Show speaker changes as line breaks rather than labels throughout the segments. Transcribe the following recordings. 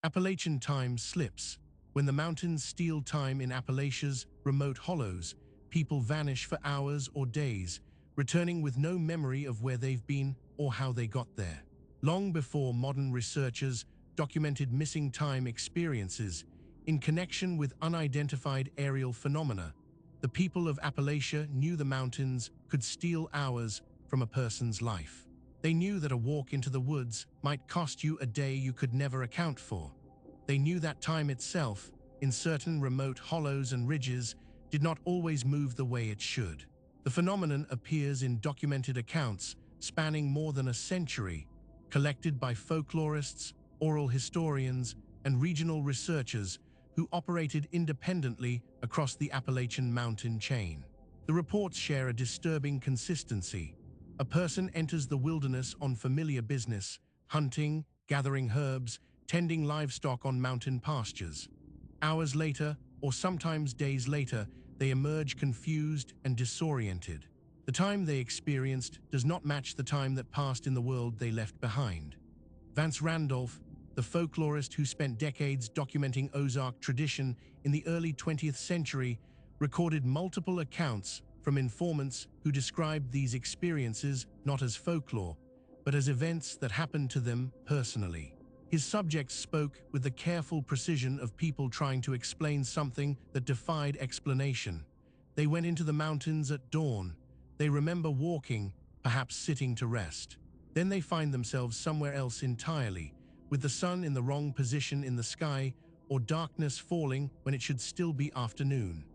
Appalachian time slips. When the mountains steal time in Appalachia's remote hollows, people vanish for hours or days, returning with no memory of where they've been or how they got there. Long before modern researchers documented missing time experiences in connection with unidentified aerial phenomena, the people of Appalachia knew the mountains could steal hours from a person's life. They knew that a walk into the woods might cost you a day you could never account for. They knew that time itself, in certain remote hollows and ridges, did not always move the way it should. The phenomenon appears in documented accounts spanning more than a century, collected by folklorists, oral historians, and regional researchers who operated independently across the Appalachian mountain chain. The reports share a disturbing consistency. A person enters the wilderness on familiar business, hunting, gathering herbs, tending livestock on mountain pastures. Hours later, or sometimes days later, they emerge confused and disoriented. The time they experienced does not match the time that passed in the world they left behind. Vance Randolph, the folklorist who spent decades documenting Ozark tradition in the early 20th century, recorded multiple accounts from informants who described these experiences not as folklore, but as events that happened to them personally. His subjects spoke with the careful precision of people trying to explain something that defied explanation. They went into the mountains at dawn. They remember walking, perhaps sitting to rest. Then they find themselves somewhere else entirely, with the sun in the wrong position in the sky or darkness falling when it should still be afternoon.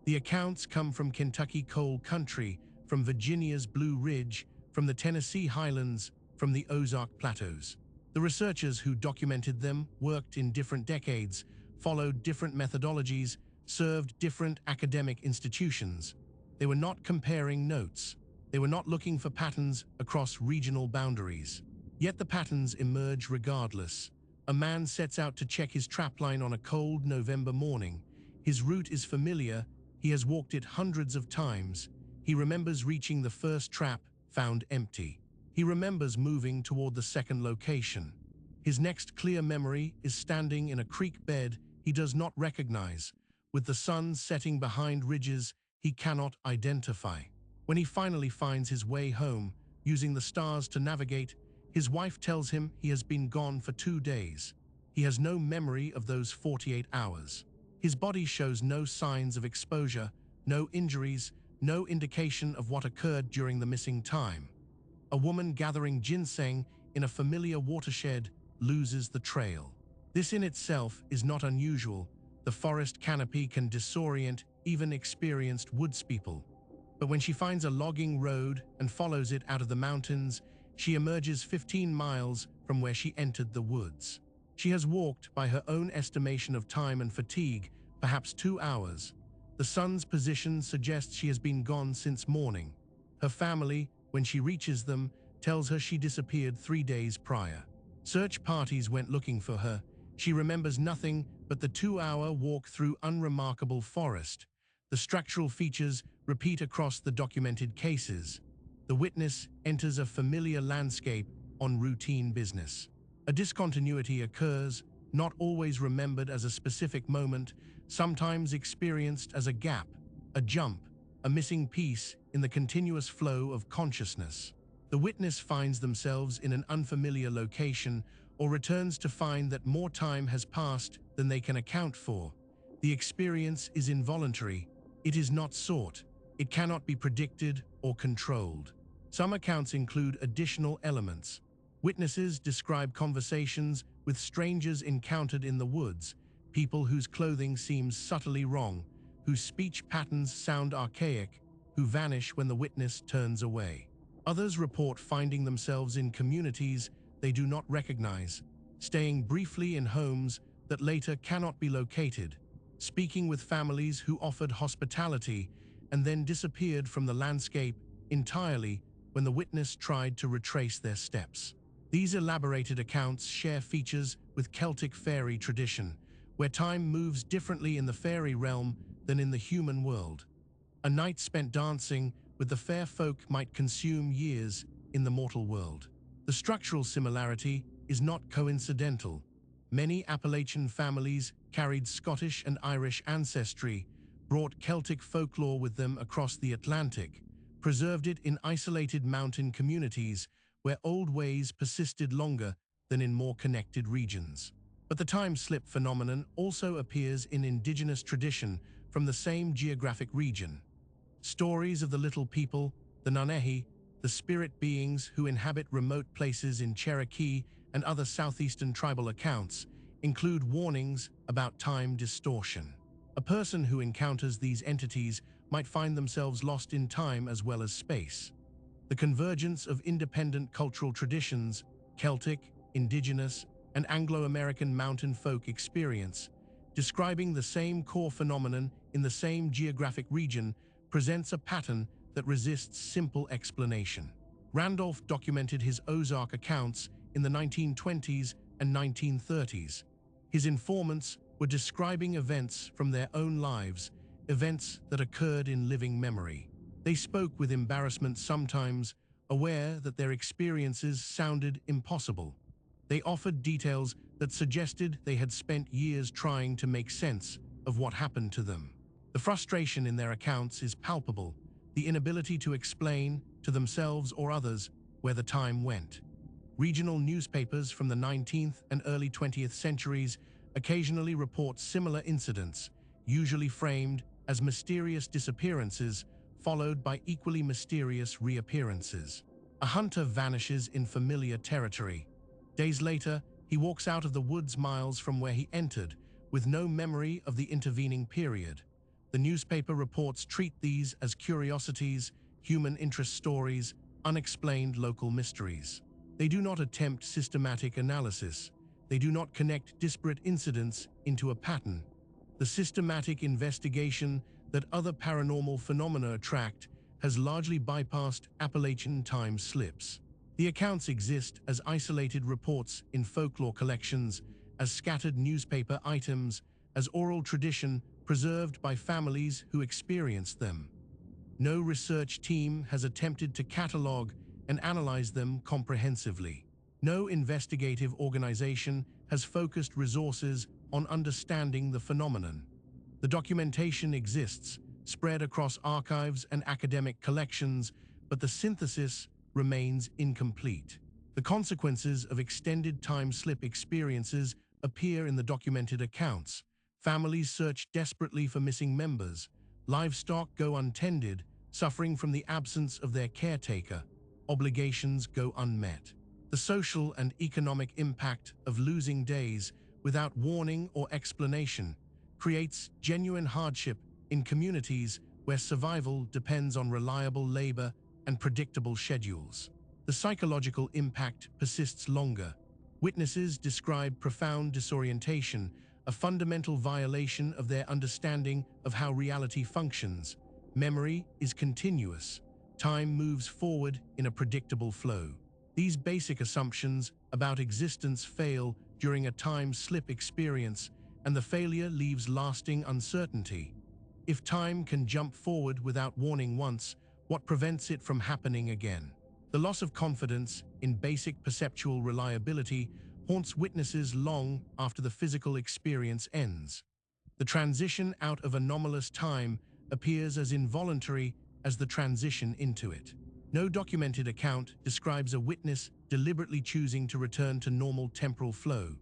The accounts come from Kentucky coal country, from Virginia's Blue Ridge, from the Tennessee highlands, from the Ozark plateaus. The researchers who documented them worked in different decades, followed different methodologies, served different academic institutions. They were not comparing notes. They were not looking for patterns across regional boundaries. Yet the patterns emerge regardless. A man sets out to check his trapline on a cold November morning. His route is familiar. He has walked it hundreds of times. He remembers reaching the first trap, found empty. He remembers moving toward the second location. His next clear memory is standing in a creek bed he does not recognize, with the sun setting behind ridges he cannot identify. When he finally finds his way home, using the stars to navigate, his wife tells him he has been gone for 2 days. He has no memory of those 48 hours. His body shows no signs of exposure, no injuries, no indication of what occurred during the missing time. A woman gathering ginseng in a familiar watershed loses the trail. This in itself is not unusual. The forest canopy can disorient even experienced woodspeople. But when she finds a logging road and follows it out of the mountains, she emerges 15 miles from where she entered the woods. She has walked, by her own estimation of time and fatigue, perhaps 2 hours. The sun's position suggests she has been gone since morning. Her family, when she reaches them, tells her she disappeared 3 days prior. Search parties went looking for her. She remembers nothing but the 2-hour walk through unremarkable forest. The structural features repeat across the documented cases. The witness enters a familiar landscape on routine business. A discontinuity occurs, not always remembered as a specific moment, sometimes experienced as a gap, a jump, a missing piece in the continuous flow of consciousness. The witness finds themselves in an unfamiliar location or returns to find that more time has passed than they can account for. The experience is involuntary. It is not sought. It cannot be predicted or controlled. Some accounts include additional elements. Witnesses describe conversations with strangers encountered in the woods, people whose clothing seems subtly wrong, whose speech patterns sound archaic, who vanish when the witness turns away. Others report finding themselves in communities they do not recognize, staying briefly in homes that later cannot be located, speaking with families who offered hospitality and then disappeared from the landscape entirely when the witness tried to retrace their steps. These elaborated accounts share features with Celtic fairy tradition, where time moves differently in the fairy realm than in the human world. A night spent dancing with the fair folk might consume years in the mortal world. The structural similarity is not coincidental. Many Appalachian families carried Scottish and Irish ancestry, brought Celtic folklore with them across the Atlantic, preserved it in isolated mountain communities where old ways persisted longer than in more connected regions. But the time slip phenomenon also appears in indigenous tradition from the same geographic region. Stories of the little people, the Nanehi, the spirit beings who inhabit remote places in Cherokee and other southeastern tribal accounts, include warnings about time distortion. A person who encounters these entities might find themselves lost in time as well as space. The convergence of independent cultural traditions, Celtic, indigenous, and Anglo-American mountain folk experience, describing the same core phenomenon in the same geographic region, presents a pattern that resists simple explanation. Randolph documented his Ozark accounts in the 1920s and 1930s. His informants were describing events from their own lives, events that occurred in living memory. They spoke with embarrassment sometimes, aware that their experiences sounded impossible. They offered details that suggested they had spent years trying to make sense of what happened to them. The frustration in their accounts is palpable, the inability to explain, to themselves or others, where the time went. Regional newspapers from the 19th and early 20th centuries occasionally report similar incidents, usually framed as mysterious disappearances, followed by equally mysterious reappearances. A hunter vanishes in familiar territory. Days later, he walks out of the woods miles from where he entered, with no memory of the intervening period. The newspaper reports treat these as curiosities, human interest stories, unexplained local mysteries. They do not attempt systematic analysis. They do not connect disparate incidents into a pattern. The systematic investigation that other paranormal phenomena attract has largely bypassed Appalachian time slips. The accounts exist as isolated reports in folklore collections, as scattered newspaper items, as oral tradition preserved by families who experienced them. No research team has attempted to catalog and analyze them comprehensively. No investigative organization has focused resources on understanding the phenomenon. The documentation exists, spread across archives and academic collections, but the synthesis remains incomplete. The consequences of extended time slip experiences appear in the documented accounts. Families search desperately for missing members. Livestock go untended, suffering from the absence of their caretaker. Obligations go unmet. The social and economic impact of losing days without warning or explanation creates genuine hardship in communities where survival depends on reliable labor and predictable schedules. The psychological impact persists longer. Witnesses describe profound disorientation, a fundamental violation of their understanding of how reality functions. Memory is continuous. Time moves forward in a predictable flow. These basic assumptions about existence fail during a time slip experience, and the failure leaves lasting uncertainty. If time can jump forward without warning once, what prevents it from happening again? The loss of confidence in basic perceptual reliability haunts witnesses long after the physical experience ends. The transition out of anomalous time appears as involuntary as the transition into it. No documented account describes a witness deliberately choosing to return to normal temporal flow.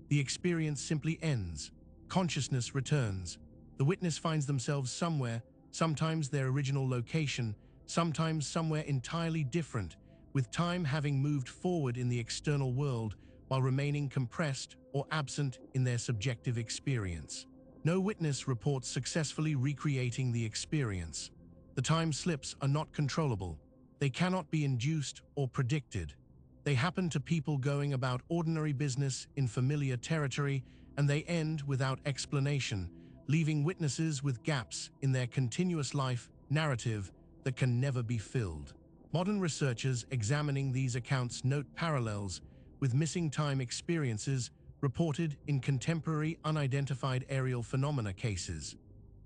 The experience simply ends. Consciousness returns. The witness finds themselves somewhere, sometimes their original location, sometimes somewhere entirely different, with time having moved forward in the external world while remaining compressed or absent in their subjective experience. No witness reports successfully recreating the experience. The time slips are not controllable. They cannot be induced or predicted. They happen to people going about ordinary business in familiar territory, and they end without explanation, leaving witnesses with gaps in their continuous life narrative that can never be filled. Modern researchers examining these accounts note parallels with missing time experiences reported in contemporary unidentified aerial phenomena cases,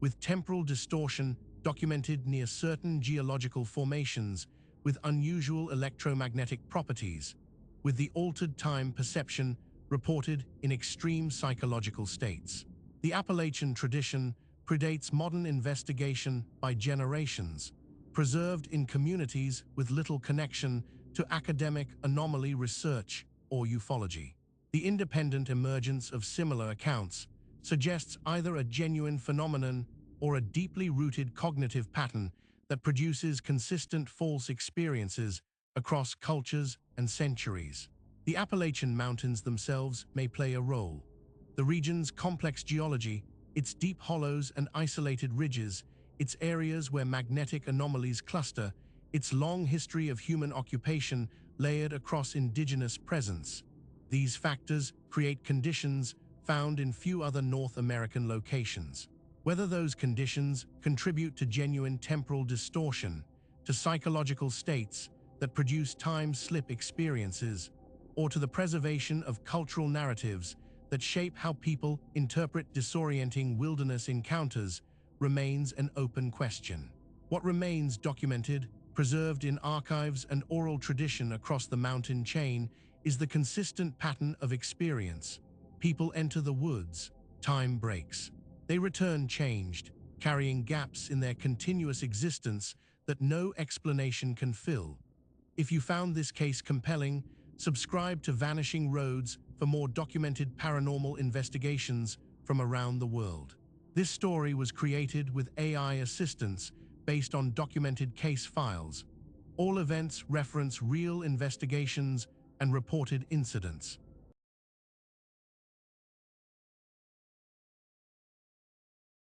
with temporal distortion documented near certain geological formations with unusual electromagnetic properties, with the altered time perception reported in extreme psychological states. The Appalachian tradition predates modern investigation by generations, preserved in communities with little connection to academic anomaly research or ufology. The independent emergence of similar accounts suggests either a genuine phenomenon or a deeply rooted cognitive pattern that produces consistent false experiences across cultures and centuries. The Appalachian Mountains themselves may play a role. The region's complex geology, its deep hollows and isolated ridges, its areas where magnetic anomalies cluster, its long history of human occupation layered across indigenous presence. These factors create conditions found in few other North American locations. Whether those conditions contribute to genuine temporal distortion, to psychological states that produce time-slip experiences, or to the preservation of cultural narratives that shape how people interpret disorienting wilderness encounters, remains an open question. What remains documented, preserved in archives and oral tradition across the mountain chain, is the consistent pattern of experience. People enter the woods, time breaks. They return changed, carrying gaps in their continuous existence that no explanation can fill. If you found this case compelling, subscribe to Vanishing Roads for more documented paranormal investigations from around the world. This story was created with AI assistance based on documented case files. All events reference real investigations and reported incidents.